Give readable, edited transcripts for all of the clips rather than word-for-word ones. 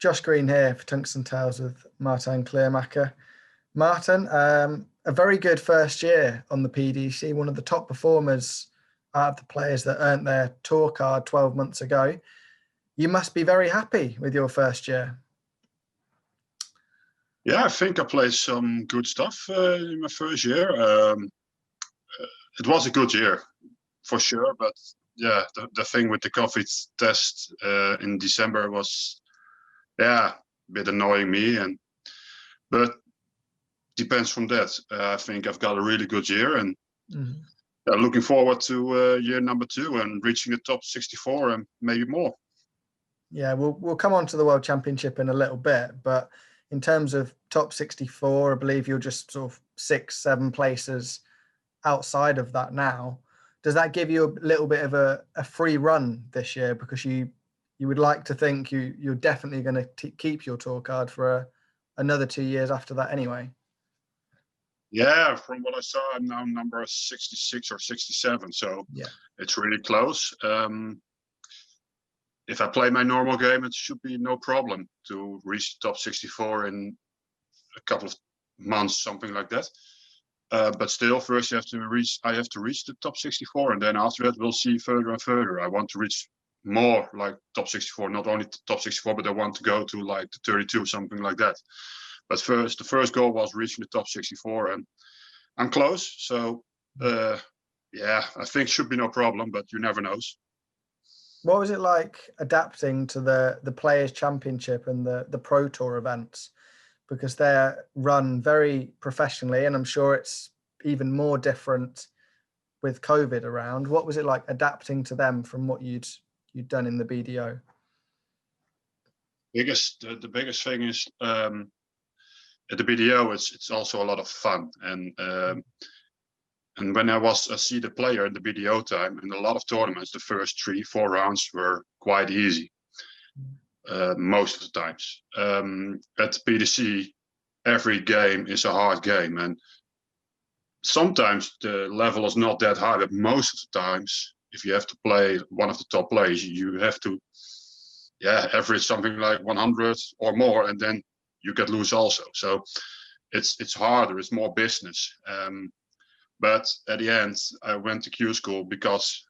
Josh Green here for Tungsten Tales with Martijn Kleermaker. Martin, a very good first year on the PDC, one of the top performers out of the players that earned their tour card 12 months ago. You must be very happy with your first year. Yeah, I think I played some good stuff in my first year. It was a good year, for sure. But yeah, the thing with the COVID test in December was, a bit annoying me. But depends from that. I think I've got a really good year, and looking forward to year number 2 and reaching the top 64 and maybe more. Yeah, we'll come on to the World Championship in a little bit, but in terms of top 64, I believe you're just sort of 6-7 places outside of that now. Does that give you a little bit of a free run this year, because you would like to think you're definitely going to keep your tour card for another 2 years after that anyway? Yeah, from what I saw, I'm now number 66 or 67, so yeah, it's really close. If I play my normal game, it should be no problem to reach the top 64 in a couple of months, something like that. But still, first I have to reach the top 64, and then after that, we'll see further and further. I want to reach more like top 64, not only top 64, but I want to go to like the 32, something like that. But the first goal was reaching the top 64, and I'm close. So, I think should be no problem, but you never know. What was it like adapting to the Players' Championship and the Pro Tour events? Because they're run very professionally, and I'm sure it's even more different with COVID around. What was it like adapting to them from what you'd done in the BDO? The biggest thing is at the BDO, it's also a lot of fun, and when I see the player in the BDO time, in a lot of tournaments, the first 3-4 rounds were quite easy. Most of the times. At PDC, every game is a hard game, and sometimes the level is not that high, but most of the times, if you have to play one of the top players, you have to average something like 100 or more, and then you get loose also. So it's harder, it's more business. But at the end, I went to Q school because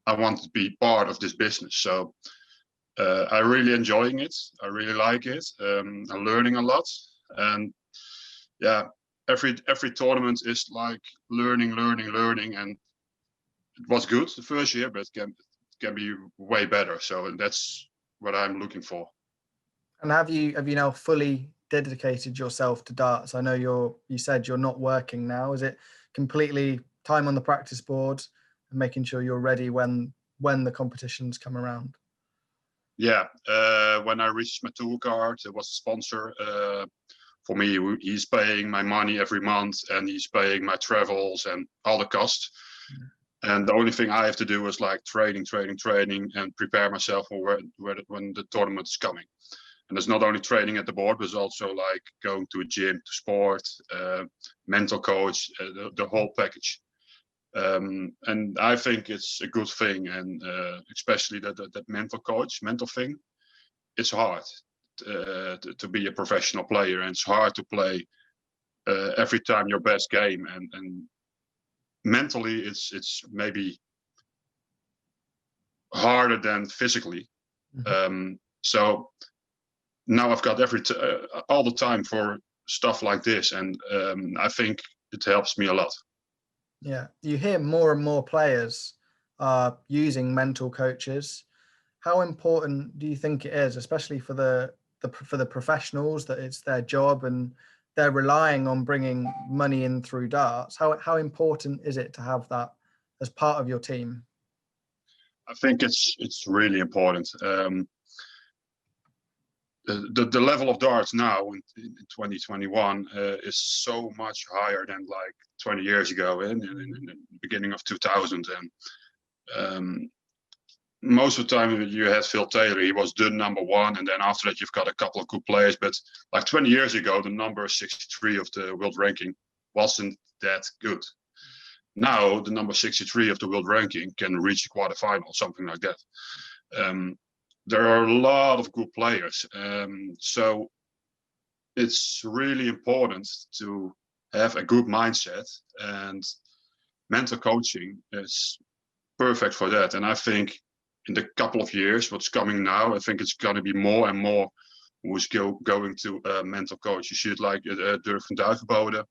I wanted to be part of this business. So I'm really enjoying it. I really like it. I'm learning a lot, and every tournament is like learning, and it was good the first year, but it can be way better. So that's what I'm looking for. And have you now fully dedicated yourself to darts? I know you said you're not working now. Is it completely time on the practice board and making sure you're ready when the competitions come around? Yeah, when I reached my tour card, it was a sponsor for me. He's paying my money every month, and he's paying my travels and all the costs. And the only thing I have to do is like training, and prepare myself for when the tournament is coming. And it's not only training at the board, but it's also like going to a gym, to sport, mental coach, the whole package. And I think it's a good thing, and especially that mental thing. It's hard to be a professional player, and it's hard to play every time your best game, and mentally it's maybe harder than physically. So now I've got all the time for stuff like this, and I think it helps me a lot. Yeah, you hear more and more players are using mental coaches. How important do you think it is, especially for the professionals, that it's their job and they're relying on bringing money in through darts? How important is it to have that as part of your team? I think it's really important. The level of darts now in 2021 is so much higher than like 20 years ago in the beginning of 2000. And most of the time you had Phil Taylor, he was the number 1, and then after that you've got a couple of good players. But like 20 years ago, the number 63 of the world ranking wasn't that good. Now the number 63 of the world ranking can reach the quarterfinal, something like that. there are a lot of good players. So it's really important to have a good mindset, and mental coaching is perfect for that. And I think in the couple of years, what's coming now, I think it's going to be more and more who's going to a mental coach. You see it like Dirk van Duivenbode.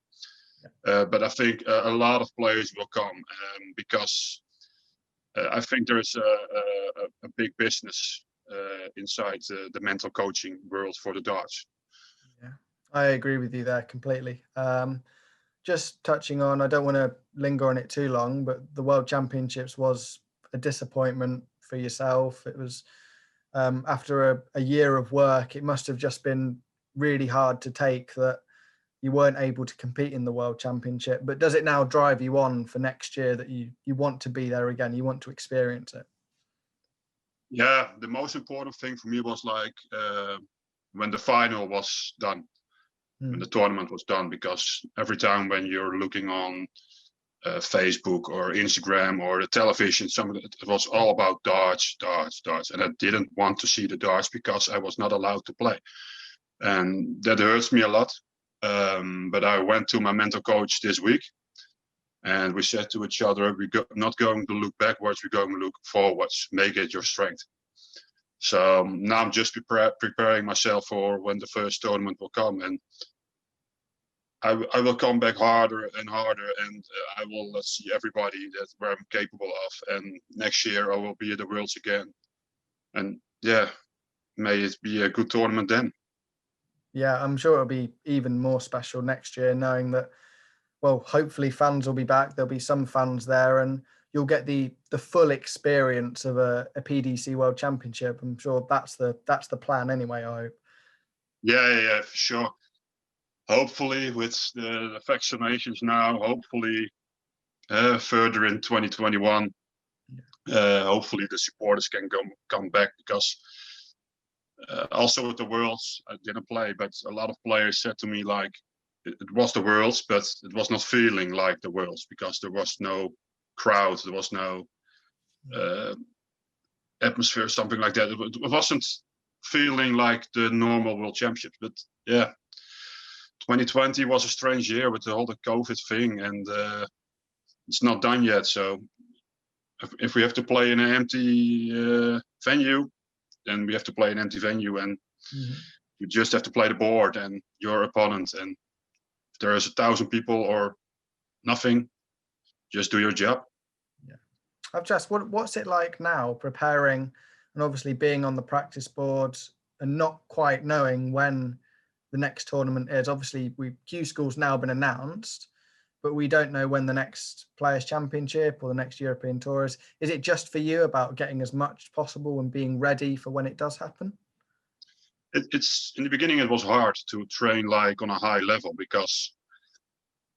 But I think a lot of players will come because I think there's a big business inside the mental coaching world for the darts. Yeah, I agree with you there completely. Just touching on, I don't want to linger on it too long, but the World Championships was a disappointment for yourself. It was after a year of work, it must have just been really hard to take that you weren't able to compete in the World Championship. But does it now drive you on for next year that you want to be there again? You want to experience it? Yeah, the most important thing for me was like when the final was done, when the tournament was done, because every time when you're looking on Facebook or Instagram or the television, it was all about darts, and I didn't want to see the darts because I was not allowed to play, and that hurts me a lot. But I went to my mental coach this week, and we said to each other, we're not going to look backwards, we're going to look forwards. Make it your strength. So now I'm just preparing myself for when the first tournament will come, and I will come back harder and harder, and I will see everybody that where I'm capable of. And next year I will be at the Worlds again, and yeah, may it be a good tournament then. Yeah, I'm sure it'll be even more special next year, knowing that, well, hopefully fans will be back. There'll be some fans there, and you'll get the full experience of a PDC World Championship. I'm sure that's the plan anyway, I hope. Yeah, for sure. Hopefully with the vaccinations now, hopefully further in 2021, hopefully the supporters can come back, because also with the Worlds, I didn't play, but a lot of players said to me like it was the Worlds, but it was not feeling like the Worlds because there was no crowd, there was no atmosphere, something like that. It wasn't feeling like the normal World Championships. But yeah, 2020 was a strange year with the whole COVID thing, and it's not done yet. So if we have to play in an empty venue, then we have to play an empty venue, and you just have to play the board and your opponent. And if there is 1,000 people or nothing, just do your job. Yeah, I've just what's it like now preparing, and obviously being on the practice boards and not quite knowing when the next tournament is. Obviously, Q School's now been announced, but we don't know when the next Players' Championship or the next European Tour is. Is it just for you about getting as much as possible and being ready for when it does happen? It's in the beginning it was hard to train like on a high level because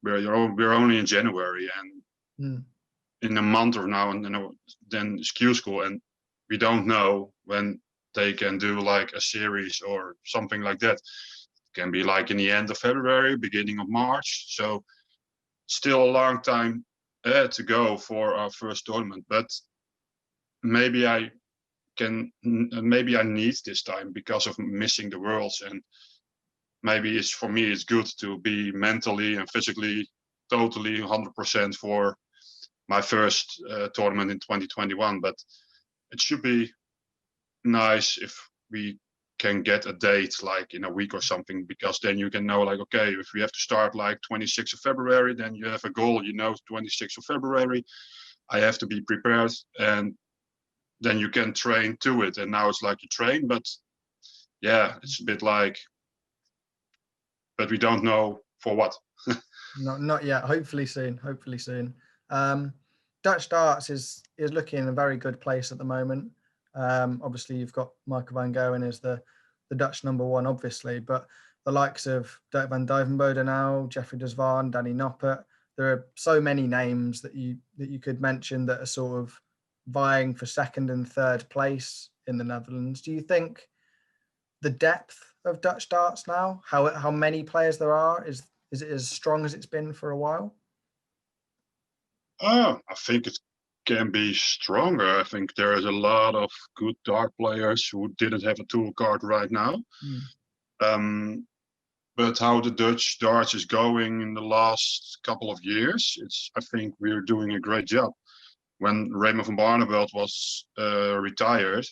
we're only in January, and in a month or now, and then it's Q School, and we don't know when they can do like a series or something like that. It can be like in the end of February, beginning of March. So still a long time to go for our first tournament, but maybe I need this time because of missing the Worlds, and maybe it's for me it's good to be mentally and physically totally 100% for my first tournament in 2021. But it should be nice if we can get a date like in a week or something, because then you can know like, okay, if we have to start like 26th of February, then you have a goal, 26th of February I have to be prepared, and then you can train to it. And now it's like you train, but yeah, it's a bit like, but we don't know for what. Not yet. Hopefully soon. Dutch Darts is looking in a very good place at the moment. Obviously, you've got Michael van Gerwen as the Dutch #1, obviously, but the likes of Dirk van Duivenbode now, Jeffrey de Zwaan, Danny Noppert. There are so many names that you could mention that are sort of vying for second and third place in the Netherlands. Do you think the depth of Dutch darts now, how many players there are, is it as strong as it's been for a while? I think it can be stronger. I think there is a lot of good dart players who didn't have a tool card right now. But how the Dutch darts is going in the last couple of years, I think we're doing a great job. When Raymond van Barneveld was retired,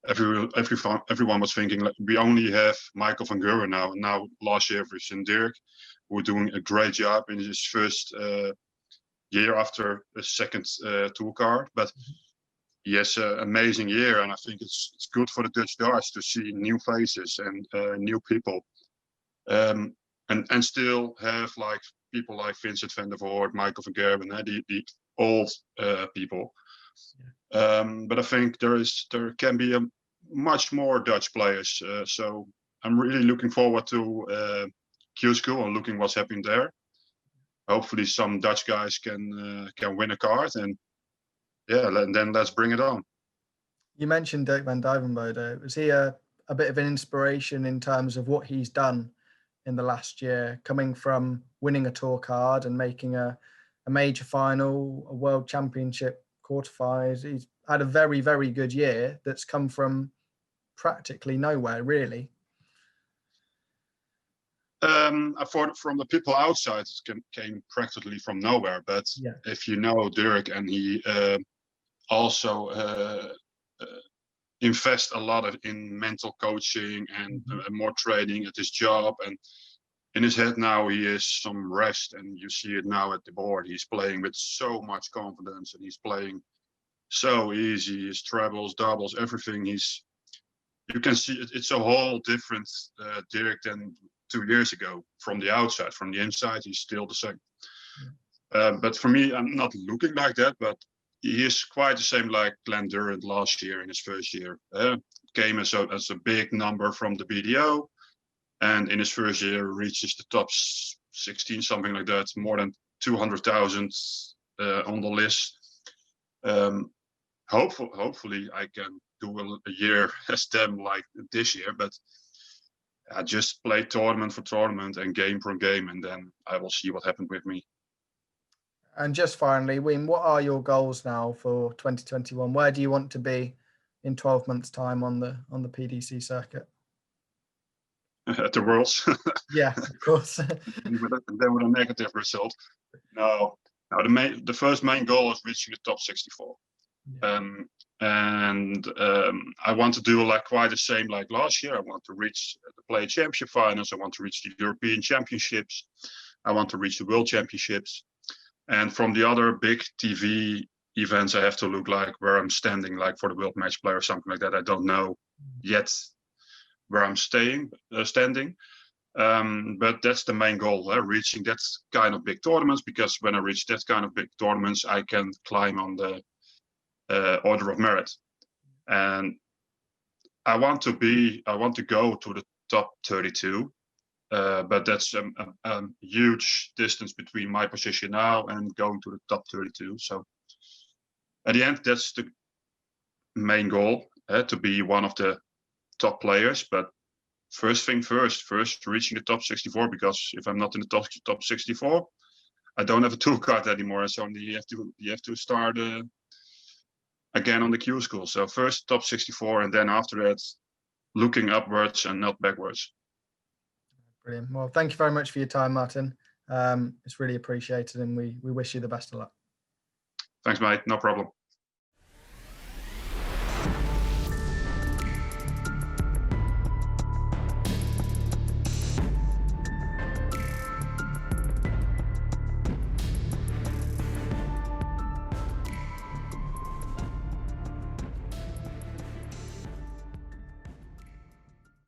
everyone was thinking like, we only have Michael van Geuren now. And now last year we seen Dirk, who are doing a great job in his first year after a second tool card. But he has an amazing year, and I think it's good for the Dutch darts to see new faces and new people. And still have like people like Vincent van der Voort, Michael van Gerwen, the old people. But I think there can be a much more Dutch players. So I'm really looking forward to Q School and looking what's happening there. Hopefully some Dutch guys can win a card, and then let's bring it on. You mentioned Dirk van Duijvenbode. Was he a bit of an inspiration in terms of what he's done in the last year, coming from winning a tour card and making a major final, a world championship quarterfinals? He's had a very, very good year that's come from practically nowhere, really. I thought from the people outside, it came practically from nowhere. But if you know Dirk, and he also invest a lot in mental coaching and more training at his job, and in his head now he is some rest, and you see it now at the board. He's playing with so much confidence, and he's playing so easy. His trebles, doubles, everything. You can see it's a whole different Dirk than 2 years ago. From the outside, from the inside, he's still the same. But for me, I'm not looking like that, but he is quite the same like Glenn Durrant last year in his first year. Came as a big number from the BDO, and in his first year reaches the top 16, something like that, more than 200,000 on the list. Hopefully I can do a year as them like this year, but I just play tournament for tournament and game per game, and then I will see what happened with me. And just finally, Wim, what are your goals now for 2021? Where do you want to be in 12 months' time on the PDC circuit? At the Worlds. Yeah, of course. then with a negative result. No, the first main goal is reaching the top 64. And I want to do like quite the same like last year. I want to reach the Play Championship finals. I want to reach the European Championships. I want to reach the World Championships. And from the other big TV events, I have to look like where I'm standing, like for the World Match Play or something like that. I don't know yet where I'm standing. But that's the main goal, reaching that kind of big tournaments, because when I reach that kind of big tournaments, I can climb on the order of merit. And I want to go to the top 32. But that's a huge distance between my position now and going to the top 32. So at the end, that's the main goal, to be one of the top players. But first thing first reaching the top 64, because if I'm not in the top 64, I don't have a tool card anymore. So you have to start again on the Q School. So first top 64, and then after that, looking upwards and not backwards. Brilliant. Well, thank you very much for your time, Martin. It's really appreciated, and we wish you the best of luck. Thanks, mate. No problem.